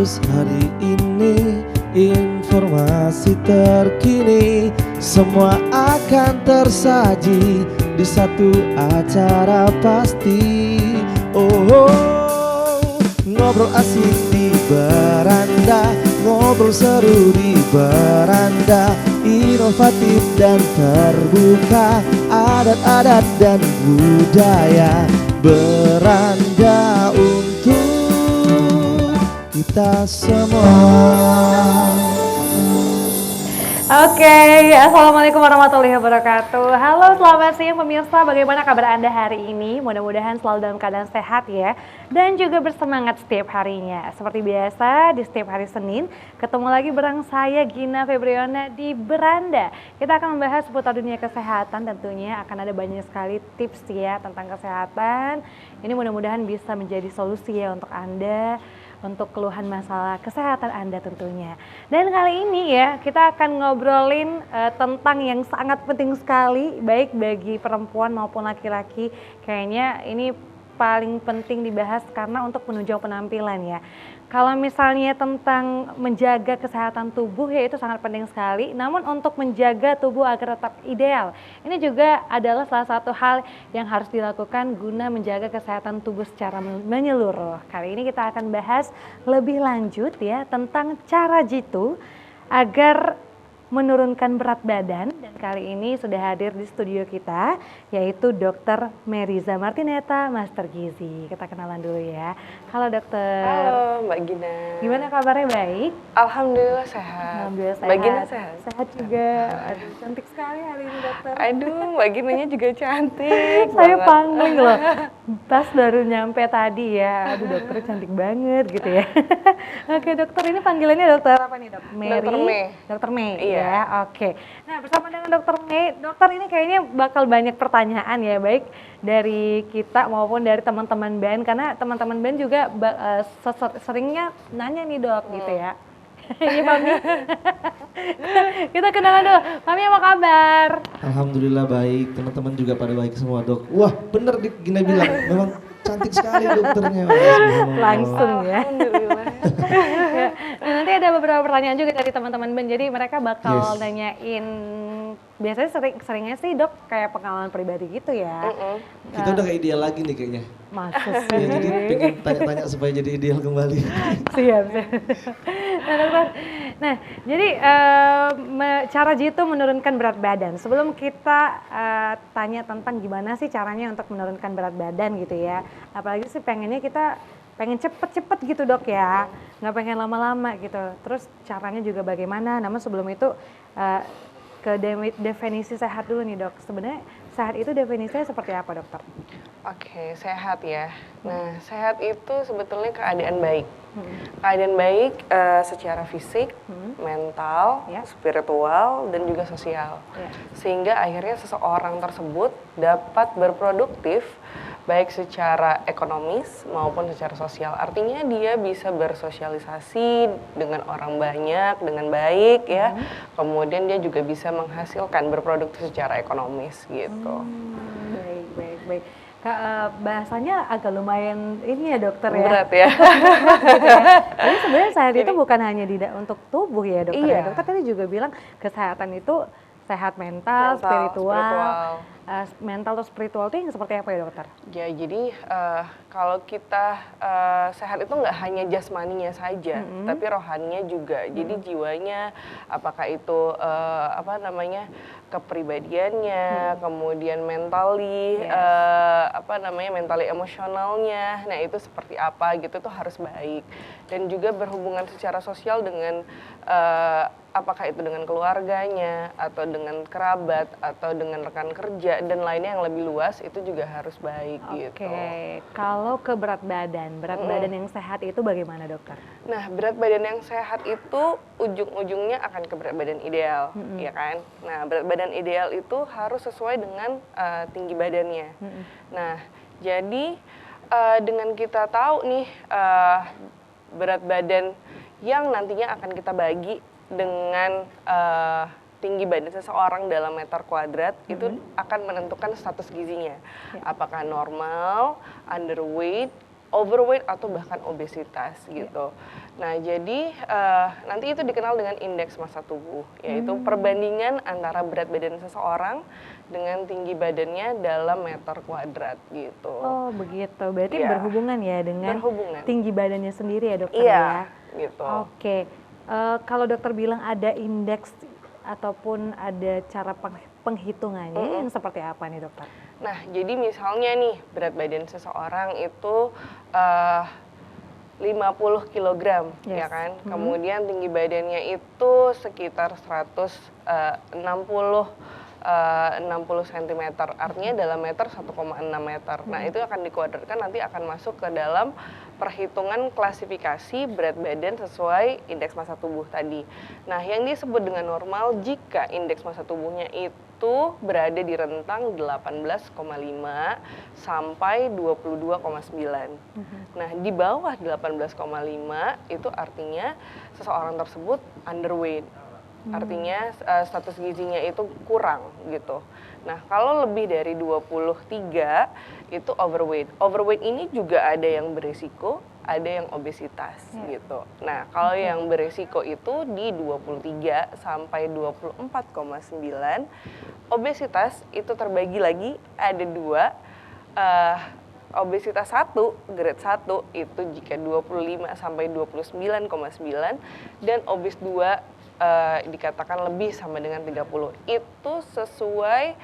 Kasus hari ini, informasi terkini, semua akan tersaji di satu acara pasti. Ngobrol asik di beranda, ngobrol seru di beranda, inovatif dan terbuka, adat-adat dan budaya, beranda untuk kita semua. Oke, assalamualaikum warahmatullahi wabarakatuh. Halo, selamat siang pemirsa. Bagaimana kabar Anda hari ini? Mudah-mudahan selalu dalam keadaan sehat ya, dan juga bersemangat setiap harinya. Seperti biasa di setiap hari Senin, ketemu lagi bareng saya Gina Febriona di Beranda. Kita akan membahas seputar dunia kesehatan. Tentunya akan ada banyak sekali tips ya tentang kesehatan. Ini mudah-mudahan bisa menjadi solusi ya untuk Anda, untuk keluhan masalah kesehatan Anda tentunya. Dan kali ini ya kita akan ngobrolin tentang yang sangat penting sekali, baik bagi perempuan maupun laki-laki. Kayaknya ini paling penting dibahas karena untuk menunjang penampilan ya. Kalau misalnya tentang menjaga kesehatan tubuh ya itu sangat penting sekali. Namun untuk menjaga tubuh agar tetap ideal, ini juga adalah salah satu hal yang harus dilakukan guna menjaga kesehatan tubuh secara menyeluruh. Kali ini kita akan bahas lebih lanjut ya tentang cara jitu agar menurunkan berat badan, dan kali ini sudah hadir di studio kita yaitu Dr. Meriza Martineta, Master Gizi. Kita kenalan dulu ya. Halo dokter. Halo Mbak Gina. Gimana kabarnya, baik? Alhamdulillah sehat. Alhamdulillah sehat. Mbak Gina sehat? Sehat juga. Aduh, cantik sekali hari ini dokter. Aduh, Mbak Ginanya juga cantik. Saya banget. pangling loh. Pas baru nyampe tadi ya. Aduh dokter cantik banget gitu ya. Oke dokter, ini panggilannya dokter apa nih dok? Mary? Dokter Mei. Dokter Mei Iya. ya. Oke. Nah bersama dengan dokter Mei, dokter ini kayaknya bakal banyak pertanyaan ya, baik dari kita maupun dari teman-teman band, karena teman-teman band juga seringnya nanya nih dok gitu ya. Iya Mami. Kita kenalan dulu. Mami apa kabar? Alhamdulillah baik, teman-teman juga pada baik semua dok. Wah bener Gina bilang, memang cantik sekali dokternya. Langsung ya. Alhamdulillah. Ya, nah, nanti ada beberapa pertanyaan juga dari teman-teman band, jadi mereka bakal Yes. nanyain, biasanya seringnya sih dok kayak pengalaman pribadi gitu ya. Kita udah gak ideal lagi nih kayaknya. Masa Ya, sih? jadi pengen tanya-tanya supaya jadi ideal kembali. Siap. Nah, dokter. Nah, jadi cara jitu menurunkan berat badan. Sebelum kita tanya tentang gimana sih caranya untuk menurunkan berat badan gitu ya. Apalagi sih kita pengen cepet-cepet gitu dok ya, nggak pengen lama-lama gitu. Terus caranya juga bagaimana? Namun sebelum itu ke definisi sehat dulu nih dok. Sebenarnya sehat itu definisinya seperti apa dokter? Oke, sehat ya. Nah, sehat itu sebetulnya keadaan baik. Keadaan baik secara fisik, mental, Ya. spiritual, dan juga sosial. Ya. Sehingga akhirnya seseorang tersebut dapat berproduktif baik secara ekonomis maupun secara sosial. Artinya dia bisa bersosialisasi dengan orang banyak dengan baik ya. Kemudian dia juga bisa menghasilkan berproduktif secara ekonomis gitu. Baik. Bahasanya agak lumayan ini ya dokter ya. Berat ya. Jadi sebenarnya sehat itu bukan hanya untuk tubuh ya dokter. Iya. Ya. Dokter tadi juga bilang kesehatan itu sehat mental, spiritual. Mental atau spiritual itu yang seperti apa ya dokter? Ya, jadi kalau kita sehat itu nggak hanya jasmaninya saja, tapi rohaninya juga. Jadi jiwanya, apakah itu kepribadiannya, kemudian mentally, mentally emosionalnya. Nah itu seperti apa gitu tuh harus baik. Dan juga berhubungan secara sosial dengan apakah itu dengan keluarganya, atau dengan kerabat, atau dengan rekan kerja, dan lainnya yang lebih luas, itu juga harus baik gitu. Oke, kalau ke berat badan yang sehat itu bagaimana dokter? Nah, berat badan yang sehat itu ujung-ujungnya akan ke berat badan ideal, ya kan? Nah, berat badan ideal itu harus sesuai dengan tinggi badannya. Nah, jadi dengan kita tahu nih berat badan yang nantinya akan kita bagi dengan tinggi badan seseorang dalam meter kuadrat itu akan menentukan status gizinya. Apakah normal, underweight, overweight atau bahkan obesitas gitu. Nah, jadi nanti itu dikenal dengan indeks massa tubuh, yaitu perbandingan antara berat badan seseorang dengan tinggi badannya dalam meter kuadrat gitu. Oh begitu, berarti Iya. berhubungan ya dengan Berhubungan. tinggi badannya sendiri ya dokter Iya, ya? gitu. Oke, kalau dokter bilang ada indeks ataupun ada cara penghitungannya yang seperti apa nih dokter? Nah, jadi misalnya nih berat badan seseorang itu eh, 50 kg, Yes. ya kan? Kemudian tinggi badannya itu sekitar 160 cm, artinya dalam meter 1,6 meter. Nah, itu akan dikuadratkan, nanti akan masuk ke dalam perhitungan klasifikasi berat badan sesuai indeks massa tubuh tadi. Nah, yang disebut dengan normal jika indeks massa tubuhnya itu berada di rentang 18,5 sampai 22,9. Nah, di bawah 18,5 itu artinya seseorang tersebut underweight. Artinya status gizinya itu kurang gitu. Nah, kalau lebih dari 23 itu overweight. Overweight ini juga ada yang berisiko, ada yang obesitas gitu. Nah, kalau yang berisiko itu di 23 sampai 24,9. Obesitas itu terbagi lagi ada dua. Obesitas 1, grade 1 itu jika 25 sampai 29,9 dan obes 2 dikatakan lebih sama dengan 30. Itu sesuai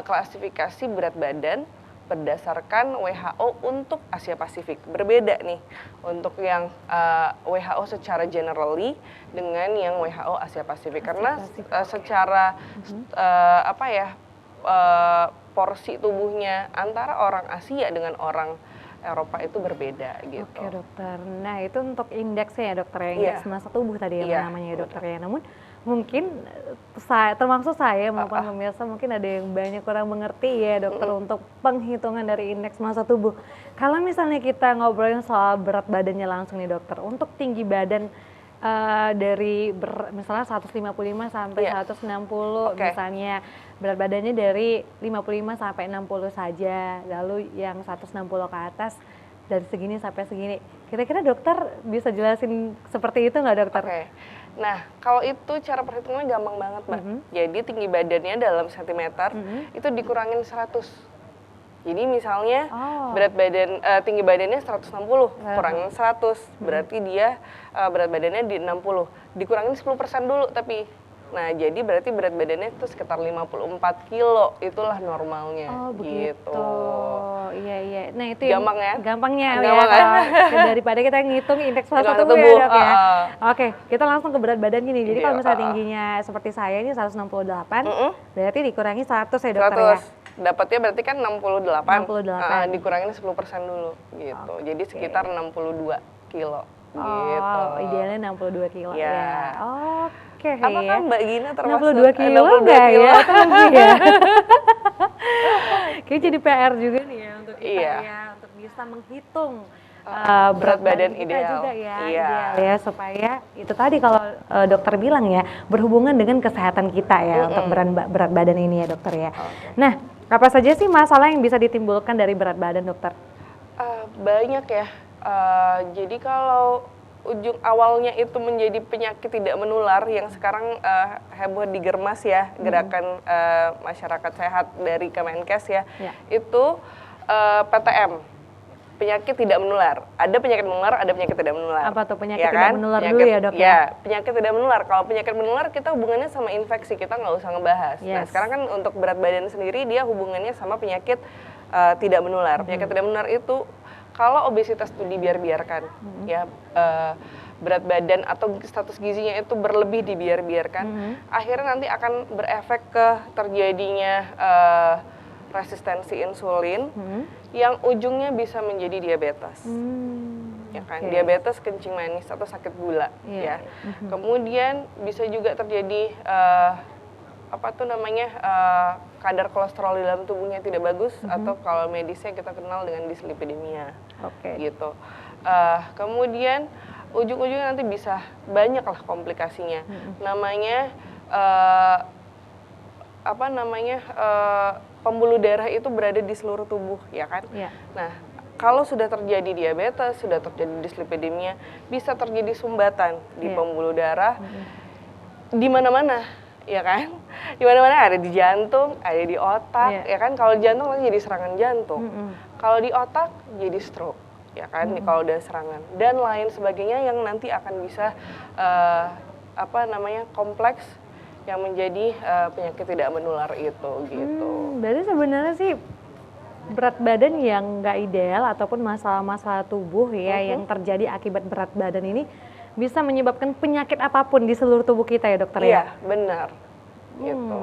klasifikasi berat badan berdasarkan WHO untuk Asia Pasifik. Berbeda nih untuk yang WHO secara generally dengan yang WHO Asia Pasifik. Karena secara porsi tubuhnya antara orang Asia dengan orang Eropa itu berbeda gitu. Oke dokter, nah itu untuk indeksnya ya dokter ya, indeks massa tubuh tadi Iya, namanya ya dokter ya. Namun mungkin termasuk saya maupun pemirsa mungkin ada yang banyak kurang mengerti ya dokter untuk penghitungan dari indeks massa tubuh. Kalau misalnya kita ngobrolin soal berat badannya langsung nih dokter, untuk tinggi badan dari misalnya 155 sampai 160 misalnya berat badannya dari 55 sampai 60 saja, lalu yang 160 ke atas dari segini sampai segini. Kira-kira dokter bisa jelasin seperti itu nggak dokter? Oke. Nah, kalau itu cara perhitungannya gampang banget, Mbak. Jadi tinggi badannya dalam sentimeter itu dikurangin 100. Jadi misalnya berat badan tinggi badannya 160, kurangin 100, berarti dia berat badannya di 60. Dikurangin 10% dulu tapi. Nah, jadi berarti berat badannya itu sekitar 54 kilo, itulah normalnya. Oh begitu, gitu. Iya. Nah itu Gampang ya? Gampangnya Gampang ya, kan? daripada kita ngitung indeks massa Massa tubuh ya tubuh, dok ya. uh-uh. Oke, kita langsung ke berat badan gini. Jadi kalau misalnya Iya, tingginya seperti saya ini 168, berarti dikurangi 100 ya dokter ya? 100. Dapatnya berarti kan 68. 68. Dikurangin 10% dulu gitu. Jadi sekitar 62 kilo gitu. Oh, idealnya 62 kilo Iya. ya. Oke. Apakah Mbak Gina termasuk 62 kilo 62 enggak kilo? ya? Atau lebih ya? Kayaknya jadi PR juga nih ya untuk kita Iya. ya, untuk bisa menghitung berat badan kita ideal. juga ya, Iya. ideal ya, supaya itu tadi kalau dokter bilang ya, berhubungan dengan kesehatan kita ya untuk berat badan ini ya dokter ya. Nah, apa saja sih masalah yang bisa ditimbulkan dari berat badan dokter? Banyak ya. Jadi kalau ujung awalnya itu menjadi penyakit tidak menular yang sekarang heboh di Germas ya, gerakan masyarakat sehat dari Kemenkes ya, itu PTM, penyakit tidak menular. Ada penyakit menular, ada penyakit tidak menular. Apa tuh penyakit Ya tidak kan? menular dulu ya dok? Ya, penyakit tidak menular. Kalau penyakit menular kita hubungannya sama infeksi, kita nggak usah ngebahas. Nah, sekarang kan untuk berat badan sendiri dia hubungannya sama penyakit tidak menular. Penyakit tidak menular itu kalau obesitas itu dibiarkan, ya berat badan atau status gizinya itu berlebih dibiarkan, akhirnya nanti akan berefek ke terjadinya resistensi insulin yang ujungnya bisa menjadi diabetes. Ya kan, diabetes, kencing manis atau sakit gula ya. Kemudian bisa juga terjadi kadar kolesterol di dalam tubuhnya tidak bagus atau kalau medisnya kita kenal dengan dislipidemia. Gitu. Kemudian ujung-ujungnya nanti bisa banyak lah komplikasinya. Namanya pembuluh darah itu berada di seluruh tubuh, ya kan? Nah, kalau sudah terjadi diabetes, sudah terjadi dislipidemia, bisa terjadi sumbatan di pembuluh darah di mana-mana, ya kan? Di mana-mana, ada di jantung, ada di otak, ya kan? Kalau di jantung nanti jadi serangan jantung, kalau di otak jadi stroke, ya kan? Kalau udah serangan dan lain sebagainya yang nanti akan bisa kompleks yang menjadi penyakit tidak menular itu gitu. Berarti sebenarnya sih berat badan yang nggak ideal ataupun masalah-masalah tubuh ya yang terjadi akibat berat badan ini bisa menyebabkan penyakit apapun di seluruh tubuh kita ya dokter ya? Iya, benar. Gitu.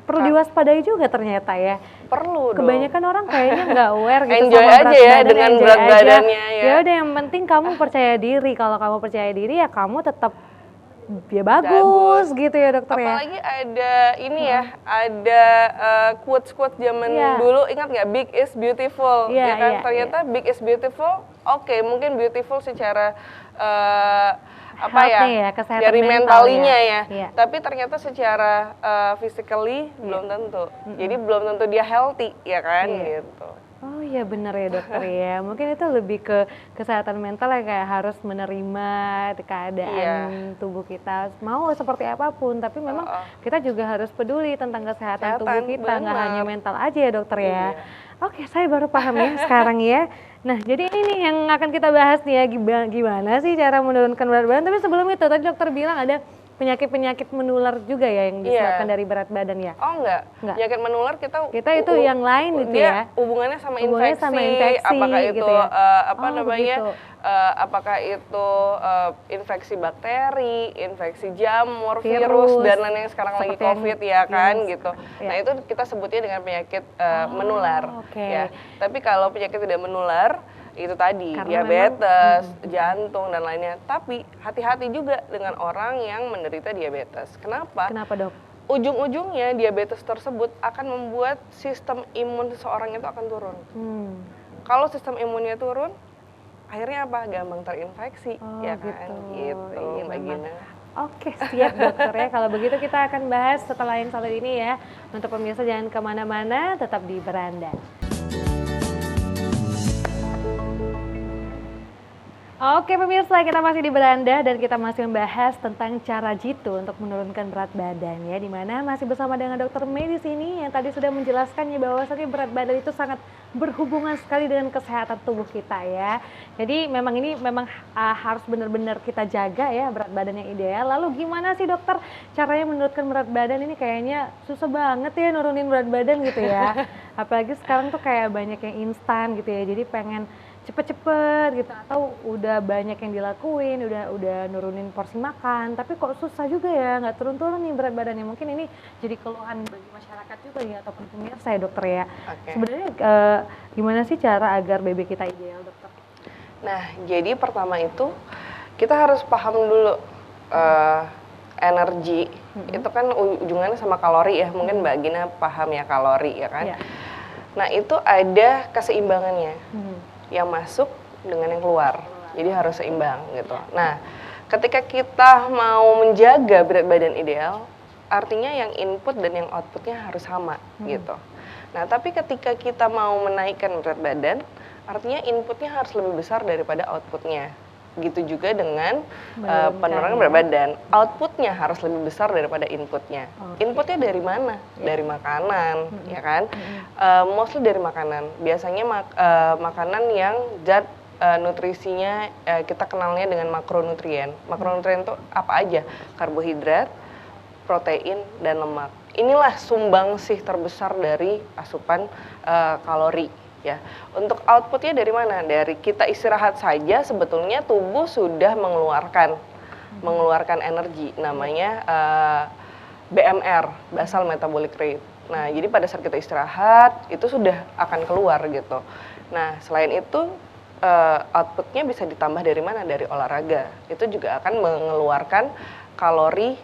Perlu diwaspadai juga ternyata ya. Perlu dong. Kebanyakan orang kayaknya nggak aware gitu enjoy sama aja berat ya badan, dengan enjoy berat aja. badannya ya. Ya udah yang penting kamu percaya diri. Kalau kamu percaya diri ya kamu tetap ya bagus gitu ya dokter ya. Apalagi ada ini ya, ada quotes-quotes zaman dulu, ingat nggak, big is beautiful, ya kan? Ternyata big is beautiful, oke, mungkin beautiful secara kesehatan dari mentalinya ya. Tapi ternyata secara physically belum tentu. Jadi belum tentu dia healthy, ya kan? Gitu. Oh iya benar ya dokter ya, mungkin itu lebih ke kesehatan mental ya, kayak harus menerima keadaan tubuh kita, mau seperti apapun, tapi memang kita juga harus peduli tentang kesehatan tubuh kita, nggak hanya mental aja ya dokter ya. Oke, saya baru paham ya sekarang ya. Nah jadi ini nih yang akan kita bahas nih ya, gimana sih cara menurunkan berat badan, tapi sebelum itu tadi dokter bilang ada penyakit-penyakit menular juga ya yang disebabkan dari berat badan ya? Oh enggak. Penyakit menular kita itu yang lain gitu ya? Hubungannya sama infeksi, apakah itu gitu ya? apakah itu infeksi bakteri, infeksi jamur, virus dan lain yang sekarang lagi COVID ya kan gitu. Nah itu kita sebutnya dengan penyakit menular. Ya. Tapi kalau penyakit tidak menular itu tadi diabetes, jantung dan lainnya. Tapi hati-hati juga dengan orang yang menderita diabetes. Kenapa? Kenapa dok? Ujung-ujungnya diabetes tersebut akan membuat sistem imun seseorang itu akan turun. Kalau sistem imunnya turun, akhirnya apa? Gampang terinfeksi, ya kan? Gitu, Mbak Gina. Oke, siap dokter ya. Kalau begitu kita akan bahas setelah yang satu ini ya. Untuk pemirsa jangan kemana-mana, tetap di Beranda. Oke pemirsa, kita masih di Beranda dan kita masih membahas tentang cara jitu untuk menurunkan berat badan ya, dimana masih bersama dengan Dokter May di sini yang tadi sudah menjelaskannya bahwasannya berat badan itu sangat berhubungan sekali dengan kesehatan tubuh kita ya. Jadi ini memang harus benar-benar kita jaga ya berat badan yang ideal. Lalu gimana sih dokter caranya menurunkan berat badan ini? Kayaknya susah banget ya nurunin berat badan gitu ya. Apalagi sekarang tuh kayak banyak yang instan gitu ya. Jadi pengen cepet-cepet gitu atau udah banyak yang dilakuin, udah nurunin porsi makan, tapi kok susah juga ya nggak turun-turun nih berat badannya. Mungkin ini jadi keluhan bagi masyarakat juga ya ataupun pemirsa ya dokter ya. Sebenarnya gimana sih cara agar BB kita ideal dokter? Nah jadi pertama itu kita harus paham dulu energi itu kan ujungannya sama kalori ya. Mungkin Mbak Gina paham ya kalori ya kan. Nah itu ada keseimbangannya. Yang masuk dengan yang keluar, jadi harus seimbang gitu. Nah, ketika kita mau menjaga berat badan ideal, artinya yang input dan yang outputnya harus sama gitu. Nah, tapi ketika kita mau menaikkan berat badan, artinya inputnya harus lebih besar daripada outputnya. Gitu juga dengan penurunan berat badan, outputnya harus lebih besar daripada inputnya. Inputnya dari mana? Dari makanan, ya kan? Mostly dari makanan. Biasanya makanan yang zat nutrisinya kita kenalnya dengan makronutrien. Makronutrien itu apa aja? Karbohidrat, protein, dan lemak. Inilah sumbangsih terbesar dari asupan kalori. Ya, untuk outputnya dari mana? Dari kita istirahat saja sebetulnya tubuh sudah mengeluarkan energi, namanya BMR, basal metabolic rate. Nah, jadi pada saat kita istirahat itu sudah akan keluar gitu. Nah, selain itu outputnya bisa ditambah dari mana? Dari olahraga. Itu juga akan mengeluarkan kalori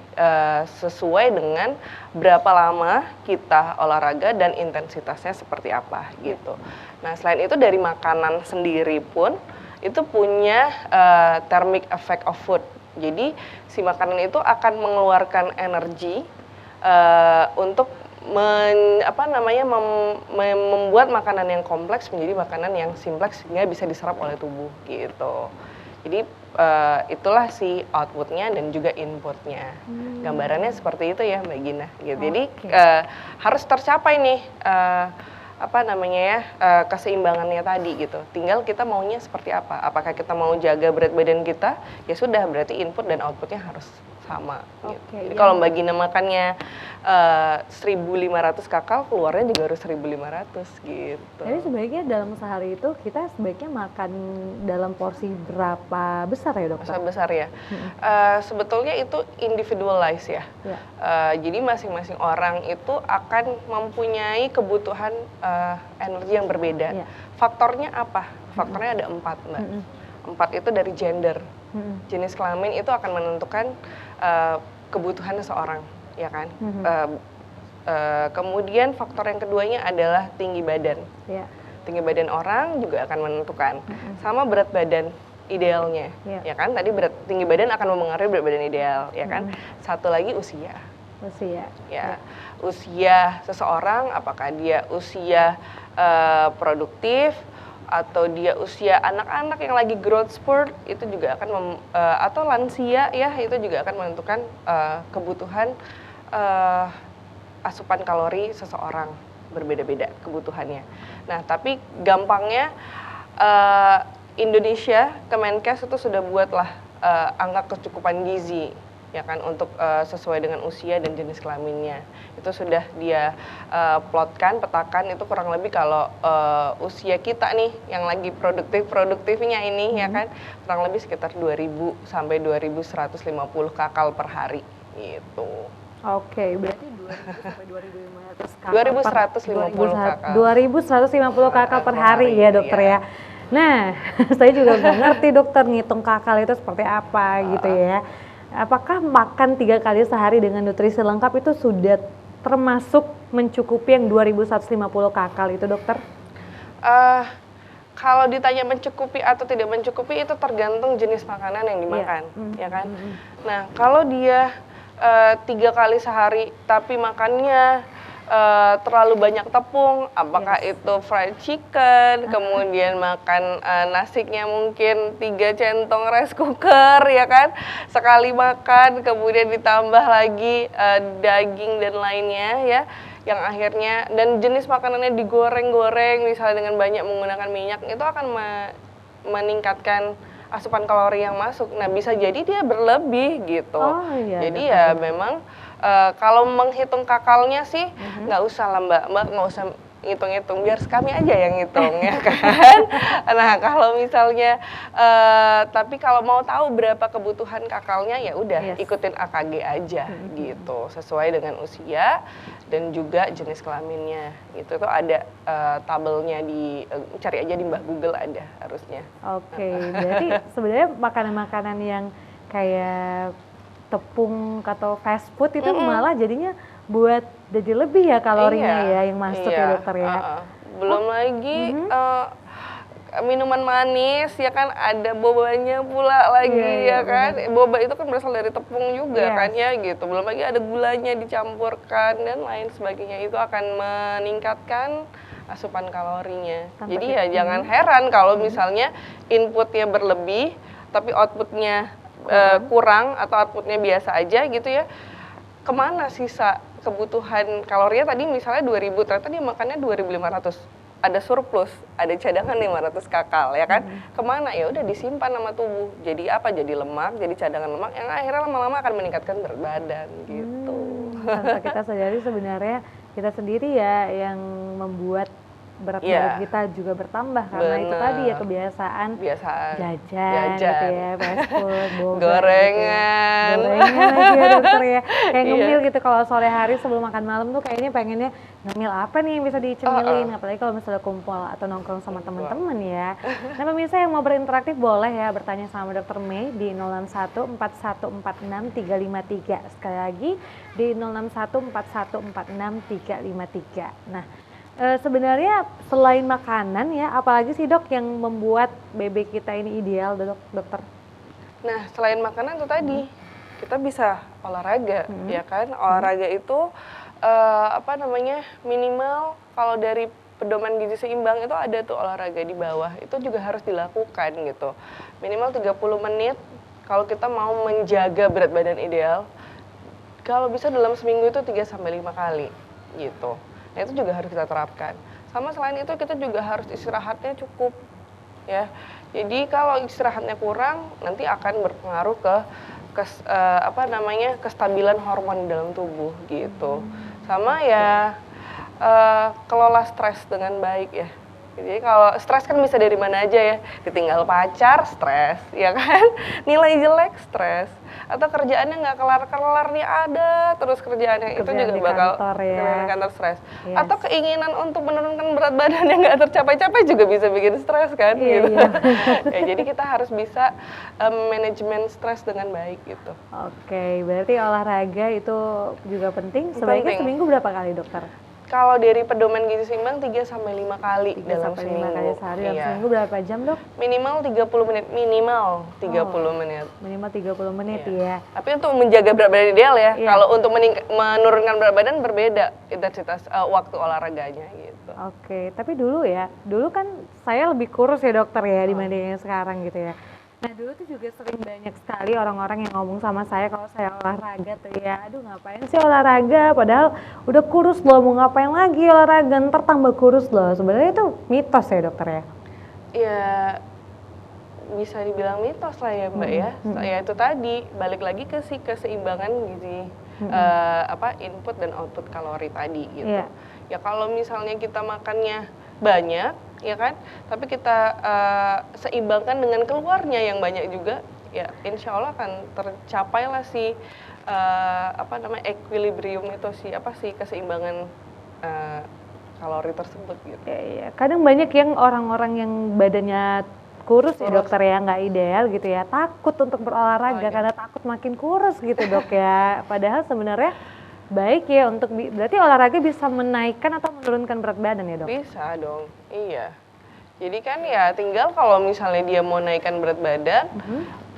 sesuai dengan berapa lama kita olahraga dan intensitasnya seperti apa gitu. Nah selain itu dari makanan sendiri pun itu punya thermic effect of food. Jadi si makanan itu akan mengeluarkan energi untuk membuat makanan yang kompleks menjadi makanan yang simpleks sehingga bisa diserap oleh tubuh gitu. Jadi itulah si outputnya dan juga inputnya. Gambarannya seperti itu ya Mbak Gina. Gitu. Jadi harus tercapai nih keseimbangannya tadi gitu. Tinggal kita maunya seperti apa. Apakah kita mau jaga berat badan kita? Ya sudah, berarti input dan outputnya harus sama. Gitu. Jadi kalau Mbak Gina makannya 1.500 kakal, keluarnya juga harus 1.500 gitu. Jadi sebaiknya dalam sehari itu kita sebaiknya makan dalam porsi berapa besar ya dokter? Besar ya. Sebetulnya itu individualize ya. Jadi masing-masing orang itu akan mempunyai kebutuhan energi yang berbeda. Faktornya apa? Faktornya ada 4 Mbak. 4 itu dari gender. Jenis kelamin itu akan menentukan kebutuhan seseorang, ya kan? Kemudian faktor yang keduanya adalah tinggi badan. Tinggi badan orang juga akan menentukan. Sama berat badan idealnya, ya kan? Tadi tinggi badan akan mempengaruhi berat badan ideal, ya kan? Satu lagi usia. Usia seseorang, apakah dia usia produktif atau dia usia anak-anak yang lagi growth spurt, itu juga akan atau lansia ya, itu juga akan menentukan kebutuhan asupan kalori seseorang, berbeda-beda kebutuhannya. Nah, tapi gampangnya Indonesia, Kemenkes itu sudah buatlah angka kecukupan gizi, ya kan, untuk sesuai dengan usia dan jenis kelaminnya. Itu sudah dia plotkan, petakan, itu kurang lebih kalau usia kita nih yang lagi produktifnya ini, ya kan, kurang lebih sekitar 2.000 sampai 2.150 kakal per hari gitu. Oke, berarti 2.000 sampai 2.500 kakal. 2.150 kakal. 2.150 kakal per hari ya dokter ya. Nah, saya juga nggak ngerti dokter ngitung kakal itu seperti apa gitu ya. Apakah makan 3 kali sehari dengan nutrisi lengkap itu sudah termasuk mencukupi yang 2.150 kakal itu dokter? Kalau ditanya mencukupi atau tidak mencukupi itu tergantung jenis makanan yang dimakan, ya kan? Nah, kalau dia 3 kali sehari tapi makannya terlalu banyak tepung, apakah itu fried chicken, kemudian makan nasinya mungkin 3 centong rice cooker, ya kan, sekali makan, kemudian ditambah lagi daging dan lainnya ya, yang akhirnya, dan jenis makanannya digoreng-goreng misalnya dengan banyak menggunakan minyak, itu akan meningkatkan asupan kalori yang masuk. Nah, bisa jadi dia berlebih gitu. Jadi ya memang kalau menghitung kakalnya sih nggak usah lah Mbak nggak usah ngitung-ngitung, biar kami aja yang ngitung ya kan. Nah, kalau misalnya tapi kalau mau tahu berapa kebutuhan kakalnya ya udah ikutin AKG aja gitu, sesuai dengan usia dan juga jenis kelaminnya gitu. Itu ada tabelnya, cari aja di Mbak Google ada harusnya. Oke, berarti sebenarnya makanan-makanan yang kayak tepung atau fast food itu malah jadinya buat jadi lebih ya kalorinya ya yang masuk ya dokter ya. Belum lagi minuman manis ya kan, ada bobanya pula lagi ya kan. Boba itu kan berasal dari tepung juga kan ya gitu. Belum lagi ada gulanya dicampurkan dan lain sebagainya, itu akan meningkatkan asupan kalorinya. Jadi ya jangan heran kalau misalnya inputnya berlebih tapi outputnya kurang atau outputnya biasa aja gitu ya. Kemana sisa kebutuhan kalorinya? Tadi misalnya 2.000, ternyata dia makannya 2.500, ada surplus, ada cadangan 500 kakal ya kan. Kemana? Ya udah disimpan sama tubuh, jadi apa? Jadi lemak, jadi cadangan lemak yang akhirnya lama-lama akan meningkatkan berat badan gitu. Tanpa kita sadari sebenarnya kita sendiri ya yang membuat berat badan kita juga bertambah karena itu tadi ya kebiasaan jajan gitu ya, fast food, boba, gorengan lagi ya dokter ya, kayak ngemil gitu. Kalau sore hari sebelum makan malam tuh kayaknya pengennya ngemil apa nih yang bisa dicemilin, apalagi kalau misalnya kumpul atau nongkrong sama teman-teman ya. Nah, pemirsa yang mau berinteraktif boleh ya bertanya sama Dr. May di 0614146 353. Sekali lagi di 0614146 353. Nah, sebenarnya selain makanan ya, apalagi sih dok yang membuat BB kita ini ideal dokter? Nah, selain makanan itu tadi, kita bisa olahraga ya kan. Olahraga itu minimal kalau dari pedoman gizi seimbang itu ada tuh olahraga di bawah, itu juga harus dilakukan gitu. Minimal 30 menit kalau kita mau menjaga berat badan ideal, kalau bisa dalam seminggu itu 3-5 kali gitu. Nah itu juga harus kita terapkan. Sama selain itu kita juga harus istirahatnya cukup ya. Jadi kalau istirahatnya kurang nanti akan berpengaruh ke kestabilan hormon dalam tubuh gitu. Sama ya kelola stres dengan baik ya. Jadi kalau stres kan bisa dari mana aja ya, ditinggal pacar stres, ya kan, nilai jelek stres, atau kerjaannya nggak kelar-kelar nih ada, terus kerjaannya itu juga bakal kerjaan di kantor stres, atau keinginan untuk menurunkan berat badan yang nggak tercapai-capai juga bisa bikin stres kan, gitu. Ya, jadi kita harus bisa manajemen stres dengan baik gitu. Oke, berarti olahraga itu juga penting. Sebaiknya seminggu berapa kali, dokter? Kalau dari pedoman gizi seimbang 3-5 kali dalam 3-5 seminggu. kali sehari dalam seminggu berapa jam, Dok? Minimal 30 menit, minimal 30 menit. Minimal 30 menit ya. Tapi untuk menjaga berat badan ideal ya. Kalau untuk menurunkan berat badan berbeda intensitas waktu olahraganya gitu. Oke, tapi dulu kan saya lebih kurus ya dokter ya dibandingin sekarang gitu ya. Nah dulu tuh juga sering banyak sekali orang-orang yang ngomong sama saya kalau saya olahraga tuh ya, aduh ngapain sih olahraga, padahal udah kurus loh, mau ngapain lagi olahraga, ntar tambah kurus loh. Sebenarnya itu mitos ya dokter ya? Ya bisa dibilang mitos lah ya Mbak ya. Ya itu tadi balik lagi ke keseimbangan gizi input dan output kalori tadi gitu. Ya kalau misalnya kita makannya banyak ya kan, tapi kita seimbangkan dengan keluarnya yang banyak juga, ya insya Allah akan tercapai lah si equilibrium itu keseimbangan kalori tersebut gitu. Iya, kadang banyak yang orang-orang yang badannya kurus ya dokter ya, nggak ideal gitu ya, takut untuk berolahraga karena takut makin kurus gitu dok ya. Padahal sebenarnya baik ya untuk berarti olahraga bisa menaikkan atau menurunkan berat badan ya dok? Bisa dong, iya. Jadi kan ya tinggal kalau misalnya dia mau naikkan berat badan,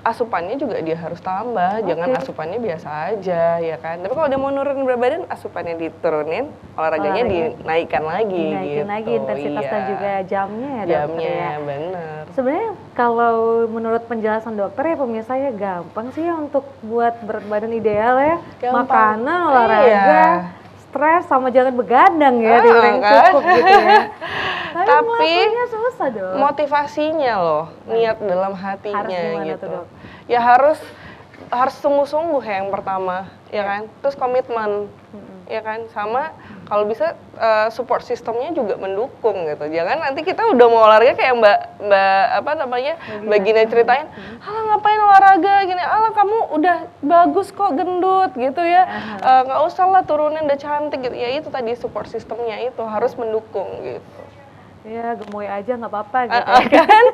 asupannya juga dia harus tambah, jangan asupannya biasa aja ya kan. Tapi kalau dia mau nurunin berat badan, asupannya diturunin, olahraganya dinaikkan lagi. Dinaikin lagi intensitas dan juga jamnya ya dokter jamnya, ya. Bener. Sebenarnya kalau menurut penjelasan dokter ya pemirsa ya gampang sih ya untuk buat berat badan ideal ya. Gampang. Makanan, olahraga, stres sama jangan begadang ya, tidur yang cukup gitu ya. Tapi susah dong. Motivasinya loh, niat dalam hatinya harus gitu. Tuh, dok? Ya harus sungguh-sungguh ya yang pertama, ya kan. Terus komitmen, ya kan. Sama kalau bisa support sistemnya juga mendukung gitu. Jangan nanti kita udah mau olahraga kayak Mbak Gina ceritain, "Alah ngapain olahraga gini? Alah kamu udah bagus kok gendut gitu ya. Nggak usah lah turunin udah cantik gitu." Ya itu tadi support sistemnya itu harus mendukung gitu. Ya gemoy aja nggak apa-apa gitu kan.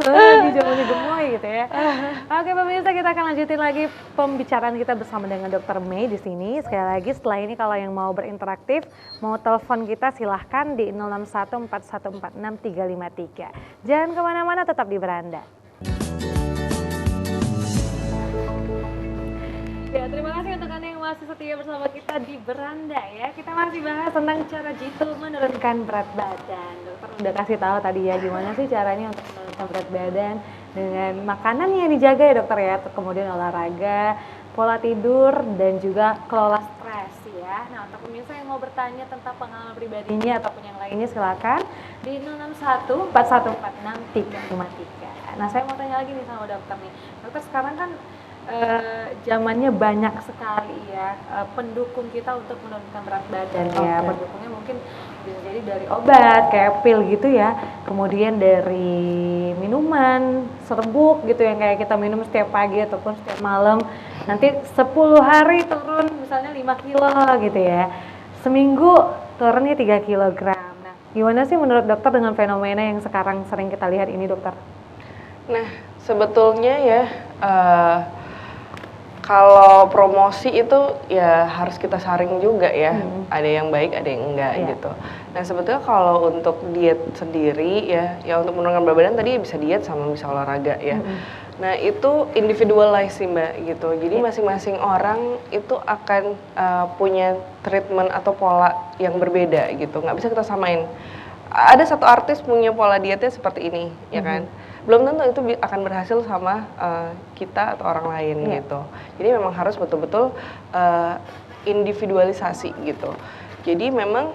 Soalnya zamannya gemoy gitu ya. Oke pemirsa, kita akan lanjutin lagi pembicaraan kita bersama dengan Dr. May di sini. Sekali lagi setelah ini kalau yang mau berinteraktif, mau telepon kita silahkan di 061414633. Jangan kemana-mana, tetap di Beranda. Ya, terima kasih untuk Anda yang masih setia bersama kita di Beranda ya. Kita masih bahas tentang cara jitu menurunkan berat badan. Dokter udah kasih tahu tadi ya gimana sih caranya untuk menurunkan berat badan dengan makanan yang dijaga ya dokter ya. Kemudian olahraga, pola tidur dan juga kelola stres ya. Nah, untuk pemirsa yang mau bertanya tentang pengalaman pribadinya ataupun yang lainnya silakan di 06141463353. Nah, saya mau tanya lagi nih sama dokter nih. Dokter sekarang kan zamannya banyak sekali ya pendukung kita untuk menurunkan berat badan ya. Pendukungnya mungkin bisa jadi dari obat kayak pil gitu ya, kemudian dari minuman serbuk gitu yang kayak kita minum setiap pagi ataupun setiap malam, nanti 10 hari turun misalnya 5 kilo gitu ya, seminggu turunnya 3 kilogram. Nah gimana sih menurut dokter dengan fenomena yang sekarang sering kita lihat ini dokter? Nah sebetulnya ya kalau promosi itu ya harus kita saring juga ya, ada yang baik, ada yang enggak gitu. Nah sebetulnya kalau untuk diet sendiri ya untuk menurunkan berat badan tadi bisa diet sama bisa olahraga ya. Nah itu individualize sih Mbak gitu. Jadi masing-masing orang itu akan punya treatment atau pola yang berbeda gitu. Nggak bisa kita samain. Ada satu artis punya pola dietnya seperti ini, ya kan? Belum tentu itu akan berhasil sama kita atau orang lain gitu. Jadi memang harus betul-betul individualisasi gitu. Jadi memang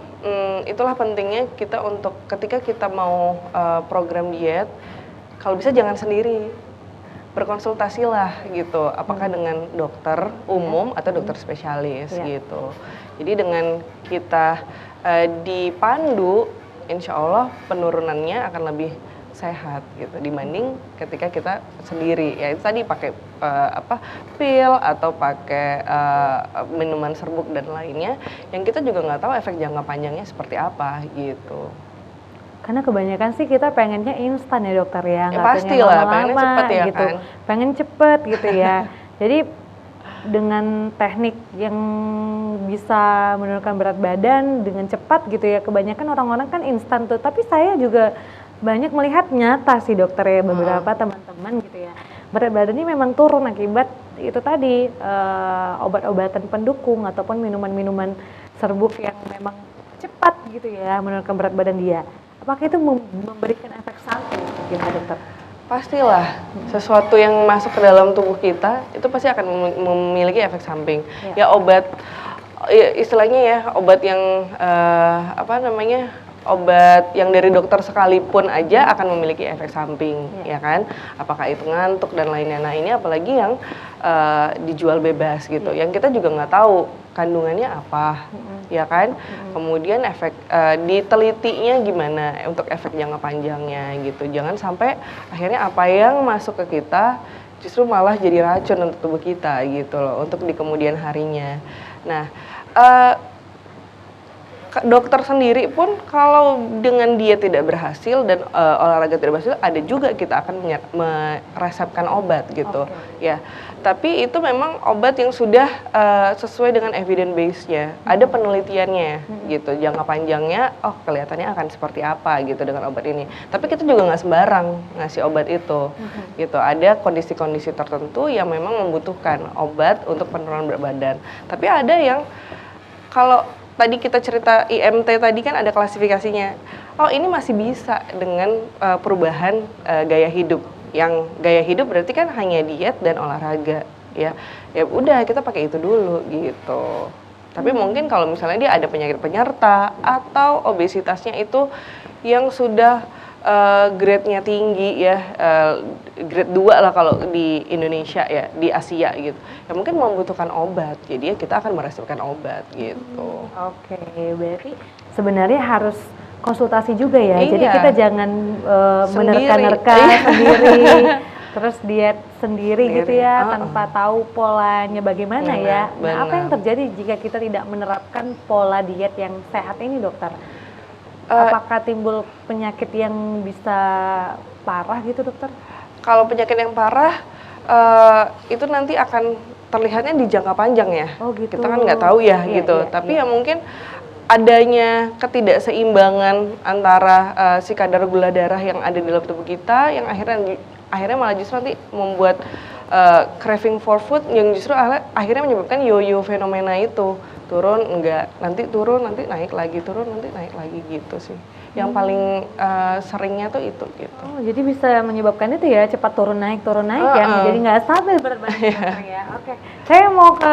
itulah pentingnya kita untuk ketika kita mau program diet, kalau bisa jangan sendiri, berkonsultasilah gitu, apakah dengan dokter umum atau dokter spesialis gitu. Jadi dengan kita dipandu, insya Allah penurunannya akan lebih sehat gitu dibanding ketika kita sendiri. Ya itu tadi pakai pil atau pakai minuman serbuk dan lainnya yang kita juga nggak tahu efek jangka panjangnya seperti apa gitu. Karena kebanyakan sih kita pengennya instan ya dokter ya, nggak pasti pengen lah, lama-lama pengennya cepet ya gitu, kan? pengen cepet gitu ya. Jadi dengan teknik yang bisa menurunkan berat badan dengan cepat gitu ya, kebanyakan orang-orang kan instan tuh. Tapi saya juga banyak melihat nyata sih dokter ya, beberapa teman-teman gitu ya, berat badannya memang turun akibat itu tadi obat-obatan pendukung ataupun minuman-minuman serbuk yang memang cepat gitu ya menurunkan berat badan dia. Apakah itu memberikan efek samping gimana dokter? Pastilah, sesuatu yang masuk ke dalam tubuh kita itu pasti akan memiliki efek samping. Ya obat, istilahnya ya obat yang obat yang dari dokter sekalipun aja akan memiliki efek samping, ya kan? Apakah itu ngantuk dan lainnya. Nah ini apalagi yang dijual bebas gitu, yang kita juga nggak tahu kandungannya apa, ya kan? Kemudian efek ditelitinya gimana untuk efek jangka panjangnya gitu. Jangan sampai akhirnya apa yang masuk ke kita justru malah jadi racun untuk tubuh kita gitu loh, untuk di kemudian harinya. Nah, dokter sendiri pun kalau dengan dia tidak berhasil dan olahraga tidak berhasil, ada juga kita akan meresepkan obat gitu. Ya, tapi itu memang obat yang sudah sesuai dengan evidence base-nya, ada penelitiannya gitu, jangka panjangnya kelihatannya akan seperti apa gitu dengan obat ini. Tapi kita juga nggak sembarang ngasih obat itu gitu, ada kondisi-kondisi tertentu yang memang membutuhkan obat untuk penurunan berat badan. Tapi ada yang kalau tadi kita cerita IMT tadi kan ada klasifikasinya. Oh ini masih bisa dengan perubahan gaya hidup. Yang gaya hidup berarti kan hanya diet dan olahraga, ya. Ya udah kita pakai itu dulu gitu. Tapi mungkin kalau misalnya dia ada penyakit penyerta atau obesitasnya itu yang sudah grade-nya tinggi ya, grade 2 lah kalau di Indonesia ya, di Asia gitu. Ya mungkin membutuhkan obat, jadi ya kita akan meresepkan obat gitu. Oke, berarti sebenarnya harus konsultasi juga ya, Iya. jadi kita jangan menerka-nerka Iya. sendiri, terus diet sendiri gitu ya, tanpa tahu polanya bagaimana ya. Nah, apa yang terjadi jika kita tidak menerapkan pola diet yang sehat ini dokter? Apakah timbul penyakit yang bisa parah gitu dokter? Kalau penyakit yang parah itu nanti akan terlihatnya di jangka panjang ya. Oh gitu. Kita kan nggak tahu ya gitu. Tapi ya mungkin adanya ketidakseimbangan antara si kadar gula darah yang ada di dalam tubuh kita yang akhirnya malah justru nanti membuat craving for food yang justru akhirnya menyebabkan yo-yo fenomena itu. Turun enggak, nanti turun, nanti naik lagi, turun, nanti naik lagi gitu sih. Yang paling seringnya tuh itu gitu. Oh, jadi bisa menyebabkan itu ya, cepat turun naik ya, jadi nggak stabil berat badan ya. Oke, saya mau ke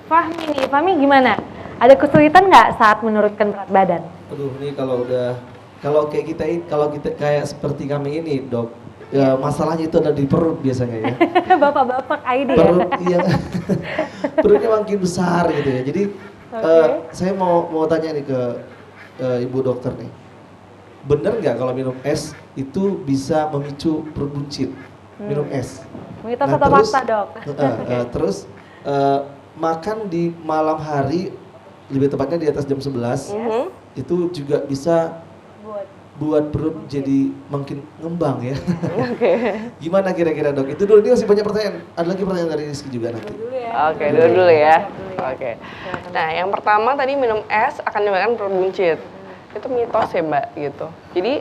Fahmi nih. Fahmi gimana? Ada kesulitan nggak saat menurunkan berat badan? Aduh, ini kalau kita kayak seperti kami ini, Dok. Ya, masalahnya itu ada di perut biasanya ya. Bapak-bapak ID ya? Perut, iya. Perutnya makin besar gitu ya. Jadi saya mau tanya nih ke Ibu dokter nih. Bener nggak kalau minum es itu bisa memicu perut buncit? Minum es. Mitos atau fakta dok? Terus makan di malam hari, lebih tepatnya di atas jam 11, itu juga bisa buat perut jadi makin ngembang ya. Gimana kira-kira dok? Itu dulu, ini masih banyak pertanyaan. Ada lagi pertanyaan dari Rizky juga nanti. Oke, dulu ya. Oke. Nah, yang pertama tadi minum es akan menyebabkan perut buncit. Itu mitos ya Mbak gitu. Jadi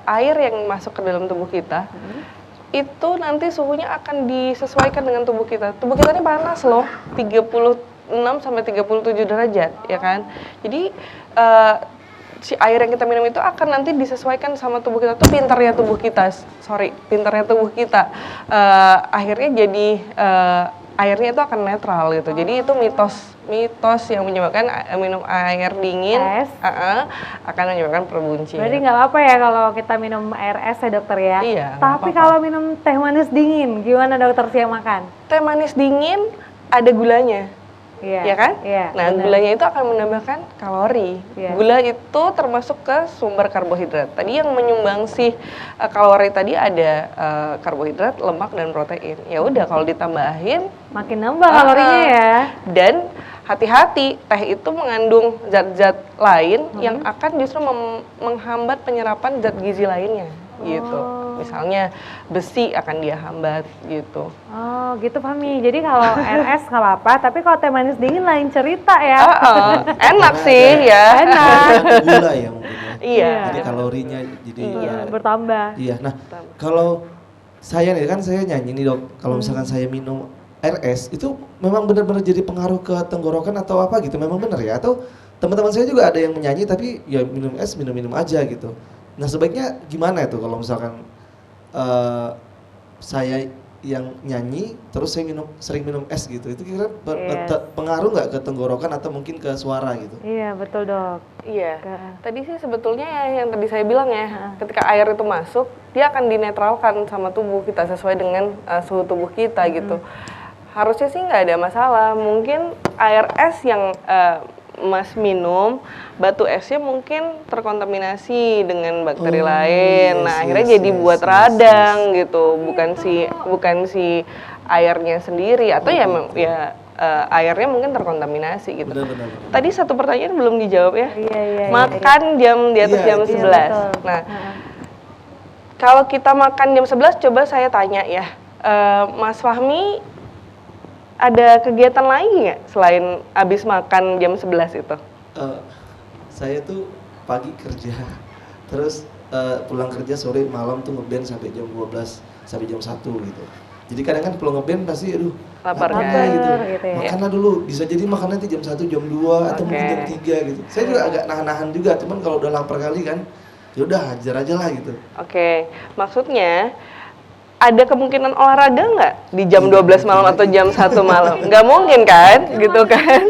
air yang masuk ke dalam tubuh kita itu nanti suhunya akan disesuaikan dengan tubuh kita. Tubuh kita ini panas loh, 36 sampai 37 derajat, ya kan? Jadi si air yang kita minum itu akan nanti disesuaikan sama tubuh kita. Tuh pintarnya tubuh kita, akhirnya jadi airnya itu akan netral gitu. Jadi itu mitos yang menyebabkan minum air dingin akan menyebabkan perbuncian. Berarti nggak apa-apa ya kalau kita minum air es ya dokter ya? Iya. Tapi kalau minum teh manis dingin, gimana dokter siang makan? Teh manis dingin ada gulanya. Iya. Ya kan? Iya, nah, benar. gulanya itu akan menambahkan kalori. Iya. Gula itu termasuk ke sumber karbohidrat. Tadi yang menyumbangsi kalori tadi ada karbohidrat, lemak dan protein. Ya udah kalau ditambahin Makin nambah kalorinya ya. Dan hati-hati, teh itu mengandung zat-zat lain yang akan justru menghambat penyerapan zat gizi lainnya gitu. Misalnya besi akan dia hambat gitu. Oh gitu Fahmi, jadi kalau RS nggak apa-apa, tapi kalau teh manis dingin lain cerita ya. Enak sih ya. Enak. Gula ya mungkin ya. Iya. Jadi kalorinya jadi Bertambah. Iya. Nah, kalau saya nih kan saya nyanyi nih dok. Kalau misalkan saya minum RS itu memang benar-benar jadi pengaruh ke tenggorokan atau apa gitu? Memang benar ya? Atau teman-teman saya juga ada yang menyanyi tapi ya minum es minum aja gitu. Nah sebaiknya gimana itu kalau misalkan saya yang nyanyi terus saya sering minum es gitu, itu kira pengaruh nggak ke tenggorokan atau mungkin ke suara gitu? Iya betul dok. Iya. Tadi sih sebetulnya yang tadi saya bilang ya, ketika air itu masuk dia akan dinetralkan sama tubuh kita sesuai dengan suhu tubuh kita gitu. Harusnya sih nggak ada masalah. Mungkin air es yang Mas minum, batu esnya mungkin terkontaminasi dengan bakteri lain. Nah, akhirnya jadi buat radang gitu. Bukan si airnya sendiri atau airnya mungkin terkontaminasi gitu. Benar. Tadi satu pertanyaan belum dijawab ya. Iya. Makan jam di atas jam 11. Betul. Nah, kalau kita makan jam 11 coba saya tanya ya. Mas Fahmi ada kegiatan lain nggak selain abis makan jam 11 itu? Saya tuh pagi kerja, terus pulang kerja sore malam tuh ngeband sampai jam 12 sampai jam 1 gitu. Jadi kadang kan kalau ngeband pasti Lapar gitu. gitu ya. Makanlah dulu, bisa jadi makan nanti jam 1, jam 2 atau mungkin jam 3 gitu. Saya juga agak nahan-nahan juga, cuman kalau udah lapar kali kan, ya udah hajar aja lah gitu. Oke, maksudnya ada kemungkinan olahraga nggak di jam 12 malam atau jam 1 malam? Nggak mungkin kan, gitu kan?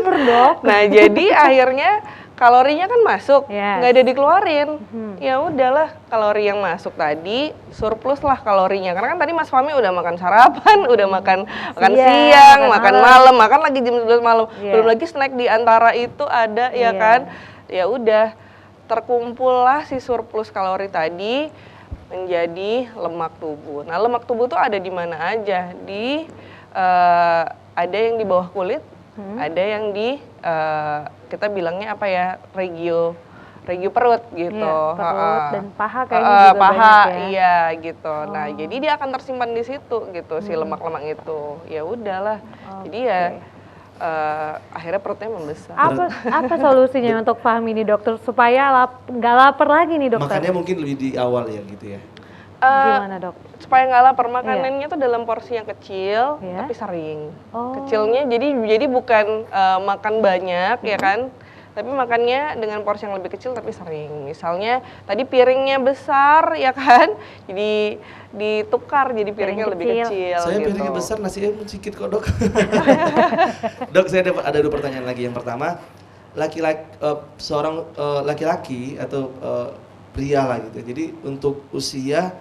Nah, jadi akhirnya kalorinya kan masuk, nggak ada dikeluarin. Ya udahlah, kalori yang masuk tadi surplus lah kalorinya. Karena kan tadi Mas Fahmi udah makan sarapan, udah makan siang, makan malam, makan lagi jam 11 malam. Belum lagi snack di antara itu ada ya kan? Ya udah, terkumpullah si surplus kalori tadi menjadi lemak tubuh. Nah, lemak tubuh tuh ada di mana aja? Ada yang di bawah kulit, ada yang di kita bilangnya apa ya? Regio perut gitu. Iya, perut dan paha kayaknya juga paha, banyak ya. iya gitu. Nah, jadi dia akan tersimpan di situ gitu si lemak-lemak itu. Ya udahlah. Jadi ya akhirnya perutnya membesar. Apa solusinya untuk Fahmi nih dokter supaya nggak lapar lagi nih dokter? Makannya mungkin lebih di awal ya gitu ya. Gimana dok? Supaya nggak lapar, makanannya tuh dalam porsi yang kecil tapi sering. Kecilnya jadi bukan makan banyak ya kan, tapi makannya dengan porsi yang lebih kecil tapi sering. Misalnya tadi piringnya besar ya kan, jadi ditukar jadi piringnya lebih kecil. Saya gitu. piringnya besar, nasinya sedikit kok dok. Dok, saya ada 2 pertanyaan lagi. Yang pertama, seorang laki-laki atau pria lah gitu. Jadi untuk usia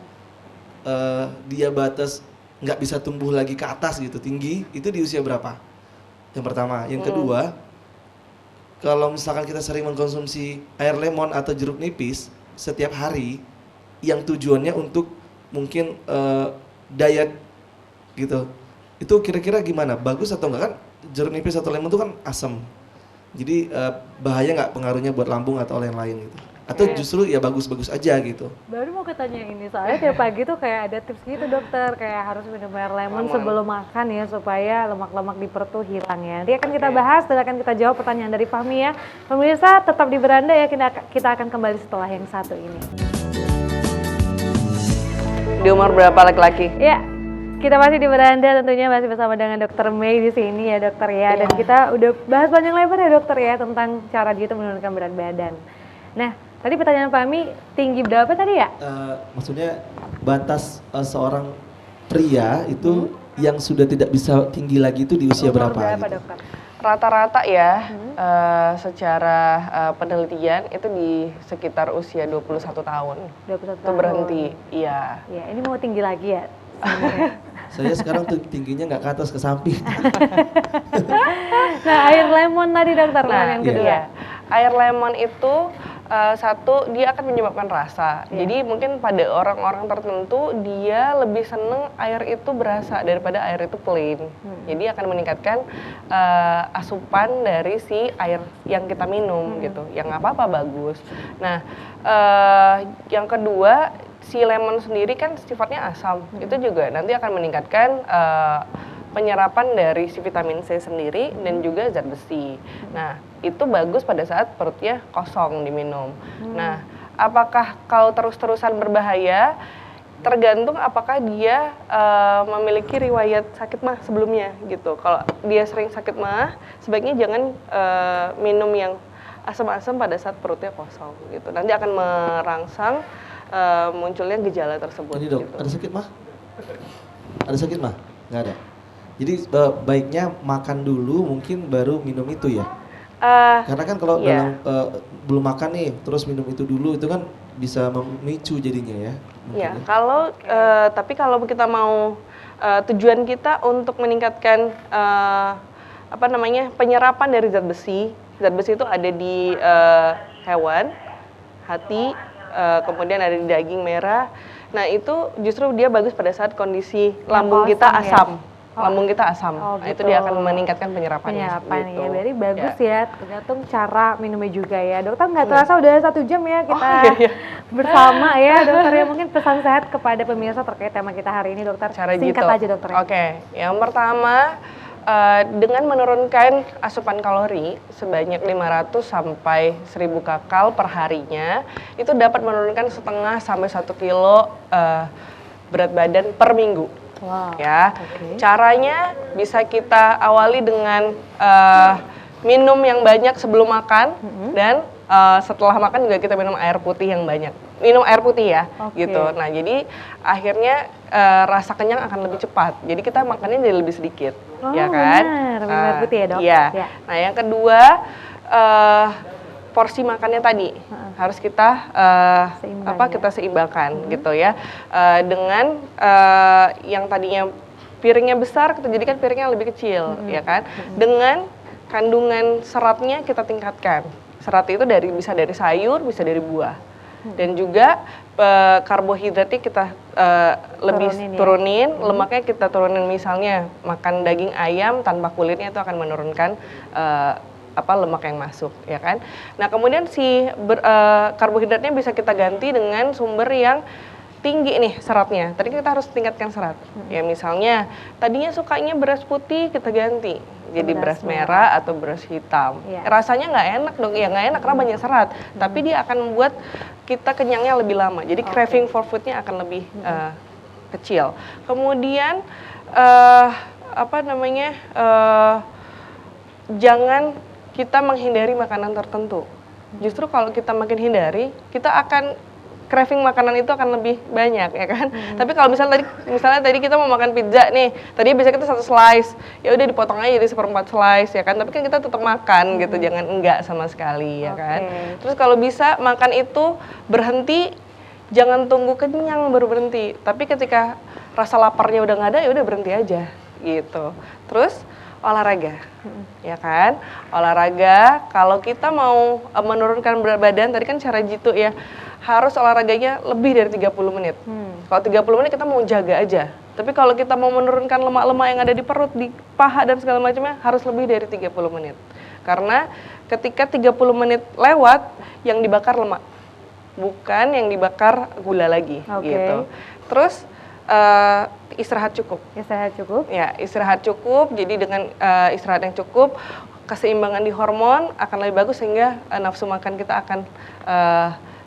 dia batas nggak bisa tumbuh lagi ke atas gitu tinggi, itu di usia berapa? Yang pertama. Yang kedua, kalau misalkan kita sering mengkonsumsi air lemon atau jeruk nipis setiap hari, yang tujuannya untuk mungkin diet gitu, itu kira-kira gimana? Bagus atau enggak? Kan jeruk nipis atau lemon itu kan asam, jadi bahaya nggak pengaruhnya buat lambung atau lain-lain gitu? Atau justru ya bagus-bagus aja gitu? Baru mau ketanya ini, soalnya tiap pagi tuh kayak ada tips gitu dokter, kayak harus minum air lemon sebelum makan ya, supaya lemak-lemak di perut tuh hilang ya. Nanti akan kita bahas dan akan kita jawab pertanyaan dari Fahmi ya. Pemirsa tetap di beranda ya, kita akan kembali setelah yang satu ini. Di umur berapa laki-laki? Ya, kita masih di beranda tentunya masih bersama dengan Dokter Mei di sini ya dokter ya. Dan kita udah bahas panjang lebar ya dokter ya tentang cara dia itu menurunkan berat badan. Nah, tadi pertanyaan Pak Mi, tinggi berapa tadi ya? Maksudnya batas seorang pria itu yang sudah tidak bisa tinggi lagi itu di usia Umur berapa gitu? dokter? Rata-rata ya, secara penelitian itu di sekitar usia 21 tahun. 21 Itu berhenti, iya. Ya, ini mau tinggi lagi ya sebenarnya. Saya sekarang tuh tingginya nggak ke atas, ke samping. Nah, air lemon tadi dokter, yang kedua. Iya. Air lemon itu satu, dia akan menyebabkan rasa. Jadi mungkin pada orang-orang tertentu dia lebih seneng air itu berasa daripada air itu plain. Jadi akan meningkatkan asupan dari si air yang kita minum gitu. Yang nggak apa-apa, bagus. Nah, yang kedua, si lemon sendiri kan sifatnya asam. Itu juga nanti akan meningkatkan penyerapan dari si vitamin C sendiri dan juga zat besi. Nah, itu bagus pada saat perutnya kosong diminum. Nah, apakah kalau terus-terusan berbahaya? Tergantung apakah dia memiliki riwayat sakit mah sebelumnya gitu. Kalau dia sering sakit mah, sebaiknya jangan minum yang asam-asam pada saat perutnya kosong gitu. Nanti akan merangsang munculnya gejala tersebut. Ini dok, gitu. ada sakit mah? Ada sakit mah? Nggak ada. Jadi baiknya makan dulu mungkin baru minum itu ya. Karena kan kalau dalam belum makan nih terus minum itu dulu itu kan bisa memicu jadinya ya. Iya, kalau tapi kalau kita mau tujuan kita untuk meningkatkan penyerapan dari zat besi. Zat besi itu ada di hewan, hati, kemudian ada di daging merah. Nah, itu justru dia bagus pada saat kondisi lambung kita asam. Lambung kita asam, nah, itu dia akan meningkatkan penyerapannya. Penyerapan gitu. ya, berarti bagus ya, tergantung cara minumnya juga ya. Dokter nggak terasa udah 1 jam ya kita bersama ya dokter ya. Mungkin pesan sehat kepada pemirsa terkait tema kita hari ini dokter. Cara singkat gitu. aja dokter. Oke, yang pertama dengan menurunkan asupan kalori sebanyak 500 sampai 1000 kakal per harinya, itu dapat menurunkan 0,5 sampai 1 kilo berat badan per minggu. Wow. Ya, caranya bisa kita awali dengan minum yang banyak sebelum makan dan setelah makan juga kita minum air putih yang banyak. Minum air putih ya, gitu. Nah, jadi akhirnya rasa kenyang akan lebih cepat. Jadi kita makannya jadi lebih sedikit, ya kan? Benar, air putih ya dok. Iya. Nah, yang kedua porsi makannya tadi harus kita seimbangkan gitu ya, dengan yang tadinya piringnya besar kita jadikan piringnya lebih kecil, ya kan, dengan kandungan seratnya kita tingkatkan. Serat itu bisa dari sayur, bisa dari buah, dan juga karbohidratnya kita lebih turunin, lemaknya kita turunin, misalnya makan daging ayam tanpa kulitnya itu akan menurunkan lemak yang masuk, ya kan. Nah, kemudian si karbohidratnya bisa kita ganti dengan sumber yang tinggi nih seratnya. Tadi kita harus tingkatkan serat. Ya, misalnya tadinya sukanya beras putih, kita ganti jadi beras merah atau beras hitam. Rasanya nggak enak dong, ya nggak enak karena banyak serat. Tapi dia akan membuat kita kenyangnya lebih lama. Jadi craving for foodnya akan lebih kecil. Kemudian jangan kita menghindari makanan tertentu. Justru kalau kita makin hindari, kita akan craving makanan itu akan lebih banyak, ya kan. Tapi kalau misalnya tadi kita mau makan pizza nih, tadi biasanya kita 1 slice, ya udah dipotong aja jadi 1/4 slice, ya kan. Tapi kan kita tetap makan gitu, jangan enggak sama sekali, ya kan. Terus kalau bisa makan itu berhenti, jangan tunggu kenyang baru berhenti. Tapi ketika rasa laparnya udah nggak ada, ya udah berhenti aja, gitu. Terus olahraga, ya kan? Olahraga, kalau kita mau menurunkan berat badan, tadi kan cara jitu ya, harus olahraganya lebih dari 30 menit. Kalau 30 menit kita mau jaga aja. Tapi kalau kita mau menurunkan lemak-lemak yang ada di perut, di paha dan segala macamnya, harus lebih dari 30 menit. Karena ketika 30 menit lewat, yang dibakar lemak, bukan yang dibakar gula lagi, gitu. Terus istirahat cukup. Istirahat cukup? Ya, istirahat cukup. Jadi dengan istirahat yang cukup, keseimbangan di hormon akan lebih bagus sehingga nafsu makan kita akan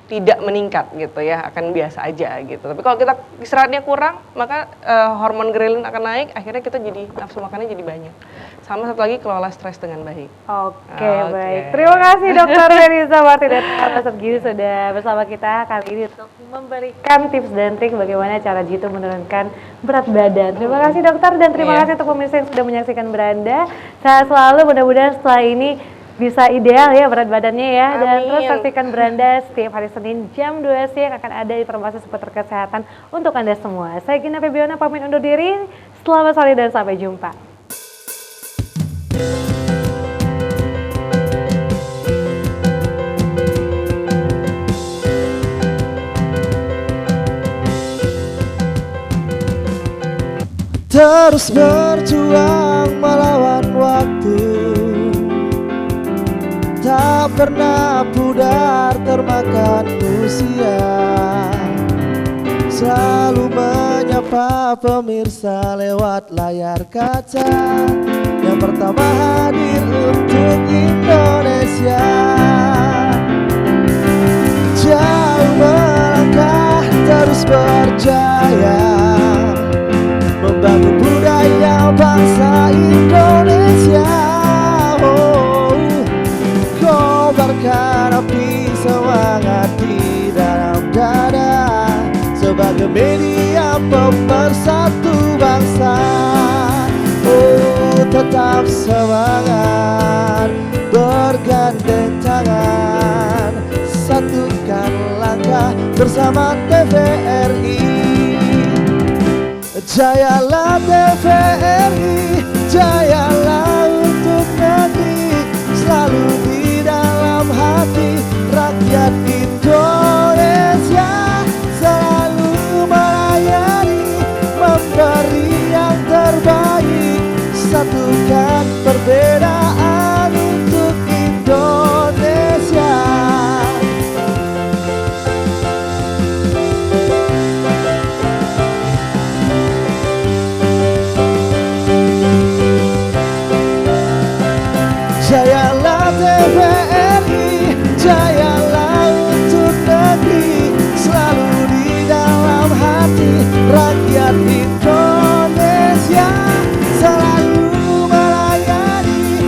tidak meningkat gitu ya, akan biasa aja gitu. Tapi kalau kita istirahatnya kurang, maka hormon grelin akan naik, akhirnya kita jadi nafsu makannya jadi banyak. Sama satu lagi, kelola stres dengan baik. Oke, baik. Terima kasih Dokter Feriza Martinez Atas Gini sudah bersama kita kali ini untuk memberikan tips dan trik bagaimana cara jitu menurunkan berat badan. Terima kasih dokter dan terima kasih untuk pemirsa yang sudah menyaksikan Beranda. Sehat selalu, mudah-mudahan setelah ini bisa ideal ya berat badannya ya. Dan terus saksikan Beranda setiap hari Senin jam 2 siang akan ada informasi seputar kesehatan untuk Anda semua. Saya Gina Febiona pamit undur diri. Selamat sore dan sampai jumpa. Terus berjuang melawan waktu, tak pernah pudar termakan usia. Selalu menyapa pemirsa lewat layar kaca, yang pertama hadir untuk Indonesia. Jauh melangkah terus berjaya, membangun budaya bangsa Indonesia. Kobarkan api semangat di dalam dada, sebagai media pemersatu bangsa. Tetap semangat, bergandeng tangan, satukan langkah bersama TVRI. Jayalah TVRI, jayalah untuk negeri, selalu di dalam hati rakyat Indonesia. Selalu melayani, memberi yang terbaik, satukan perbedaan untuk Indonesia. Jayalah TVRI, jayalah untuk negeri, selalu di dalam hati rakyat Indonesia. Selalu melayani,